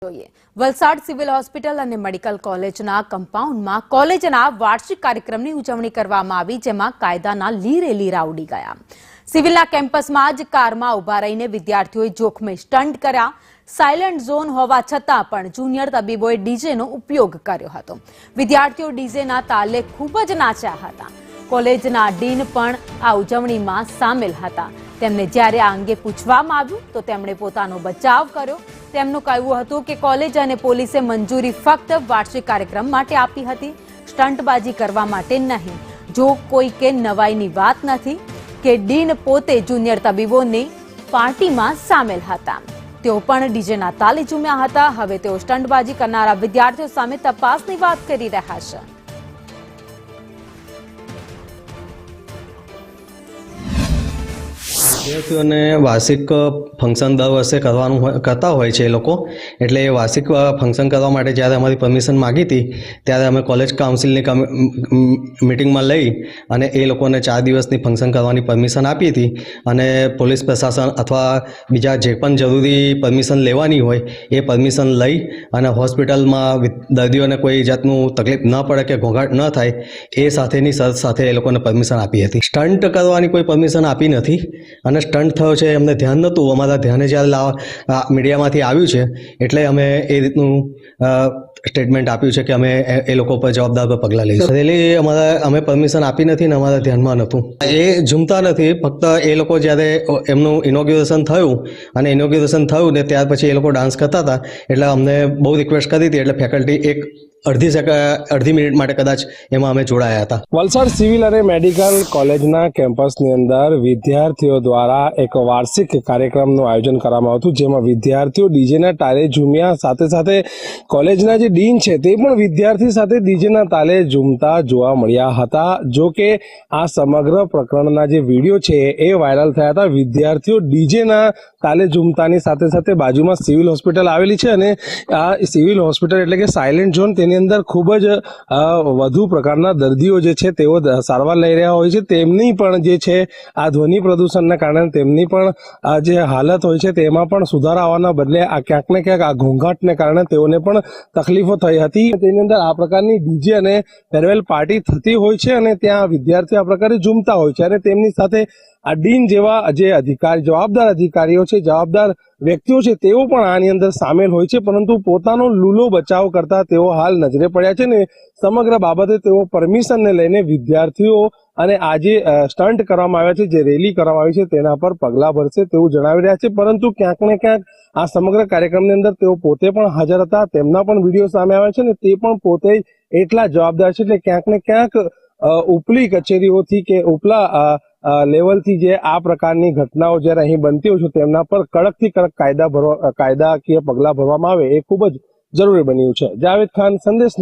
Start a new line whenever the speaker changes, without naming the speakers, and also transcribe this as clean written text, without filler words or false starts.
Valsad civil hospital અને medical કોલેજના કમ્પાઉન્ડમાં કોલેજના વાર્ષિક કાર્યક્રમની ઉજવણી કરવામાં આવી, જેમાં કાયદાના લીરે લીરા ઉડી ગયા। સિવિલના કેમ્પસમાં જ કારમાં ઉભા રહીને વિદ્યાર્થીઓએ જોખમે સ્ટન્ટ કર્યા। સાયલેન્ટ ઝોન હોવા છતાં પણ જુનિયર તબીબોએ ડીજેનો ઉપયોગ કર્યો હતો। વિદ્યાર્થીઓ ડીજેના તાલે ખૂબ જ નાચ્યા હતા। કોલેજના ડીન પણ આ ઉજવણીમાં સામેલ હતા। તેમને જ્યારે આ અંગે પૂછવામાં આવ્યું તો તેમણે પોતાનો બચાવ કર્યો। તેમનું કહેવું હતું કે કોલેજ અને પોલીસે મંજૂરી ફક્ત વાર્ષિક કાર્યક્રમ માટે આપી હતી, સ્ટંટબાજી કરવા માટે નહીં। જો કોઈ કે નવાઈની વાત નથી કે ડીન પોતે જુનિયર તબીબોની પાર્ટીમાં સામેલ હતા। તેઓ પણ ડીજેના તાલે ઝૂમ્યા હતા। હવે તેઓ સ્ટંટબાજી કરનારા વિદ્યાર્થીઓ સામે તપાસની વાત કરી રહ્યા છે।
વિદ્યાર્થીઓને વાર્ષિક ફંક્શન દર વર્ષે કરતા હોય છે એ લોકો, એટલે એ વાર્ષિક ફંક્શન કરવા માટે જ્યારે અમારી પરમિશન માગી હતી ત્યારે અમે કોલેજ કાઉન્સિલની મિટિંગમાં લઈ અને એ લોકોને 4 દિવસની ફંક્શન કરવાની પરમિશન આપી હતી। અને પોલીસ પ્રશાસન અથવા બીજા જે પણ જરૂરી પરમિશન લેવાની હોય એ પરમિશન લઈ અને હોસ્પિટલમાં દર્દીઓને કોઈ જાતનું તકલીફ ન પડે કે ઘોંઘાટ ન થાય એ સાથેની શરત સાથે એ લોકોને પરમિશન આપી હતી। સ્ટન્ટ કરવાની કોઈ પરમિશન આપી નથી અને સ્ટન્ટ થયો છે એમને ધ્યાન નહોતું। અમારા ધ્યાને જ્યારે મીડિયામાંથી આવ્યું છે એટલે અમે એ રીતનું સ્ટેટમેન્ટ આપ્યું છે કે અમે એ લોકો પર જવાબદાર પર પગલાં લઈશું। રેલી અમે પરમિશન આપી નથી ને અમારા ધ્યાનમાં નહોતું। એ ઝૂમતા નથી, ફક્ત એ લોકો જ્યારે એમનું ઇનોગ્યુરેશન થયું અને ઇનોગ્યુરેશન થયું ને ત્યાર પછી એ લોકો ડાન્સ કરતા હતા એટલે અમને બહુ રિક્વેસ્ટ કરી હતી એટલે ફેકલ્ટી એક અડધી મિનિટ માટે કદાચ એમાં અમે જોડાયા હતા।
વલસાડ સિવિલ અને મેડિકલ કોલેજના કેમ્પસની અંદર વિદ્યાર્થીઓ દ્વારા એક વાર્ષિક કાર્યક્રમનું આયોજન કરવામાં આવ્યું, જેમાં વિદ્યાર્થીઓ ડીજેના તાલે ઝૂમ્યા। સાથે સાથે કોલેજના જે ડીન છે તે પણ વિદ્યાર્થી સાથે ડીજેના તાલે ઝૂમતા જોવા મળ્યા હતા। જો કે આ સમગ્ર પ્રકરણના જે વિડીયો છે એ વાયરલ થયા હતા। વિદ્યાર્થીઓ ડીજેના તાલે ઝૂમતાની સાથે સાથે બાજુમાં સિવિલ હોસ્પિટલ આવેલી છે અને આ સિવિલ હોસ્પિટલ એટલે કે સાયલેન્ટ ઝોન, તેની અંદર ખૂબ જ વધુ પ્રકારના દર્દીઓ જે છે તેઓ સારવાર લઈ રહ્યા હોય છે। તેમની પણ જે છે આ ધ્વનિ પ્રદૂષણના કારણે તેમની પણ જે હાલત હોય છે તેમાં પણ સુધારા આવવાના બદલે આ ક્યાંક ને ક્યાંક આ ઘોંઘાટને કારણે તેઓને પણ તકલીફો થઈ હતી। તેની અંદર આ પ્રકારની ડીજે અને ફેરવેલ પાર્ટી થતી હોય છે અને ત્યાં વિદ્યાર્થીઓ આ પ્રકારે ઝૂમતા હોય છે અને તેમની સાથે આ ડીન જેવા જે જવાબદાર અધિકારીઓ છે, જવાબદાર વ્યક્તિઓ છે, તેઓ પણ આની અંદર સામેલ હોય છે, પરંતુ પોતાનો લૂલો બચાવ કરતા તેઓ હાલ નજરે પડ્યા છે ને સમગ્ર બાબતે તેઓ પરમિશનને લઈને વિદ્યાર્થીઓ અને આજે સ્ટન્ટ કરવામાં આવ્યા છે, જે રેલી કરવામાં આવી છે તેના પર પગલાં ભરશે તેવું જણાવી રહ્યા છે। પરંતુ ક્યાંક ને ક્યાંક આ સમગ્ર કાર્યક્રમની અંદર તેઓ પોતે પણ હાજર હતા, તેમના પણ વિડીયો સામે આવ્યા છે ને તે પણ પોતે એટલા જવાબદાર છે। એટલે ક્યાંક ને ક્યાંક ઉપલી કચેરીઓથી કે ઉપલા લેવલથી જે આ પ્રકારની ઘટનાઓ જ્યારે અહીં બનતી હોય છે તેમના પર કડકથી કડક કાયદાકીય પગલાં ભરવામાં આવે એ ખૂબ જ જરૂરી બન્યું છે। જાવેદ ખાન, સંદેશ।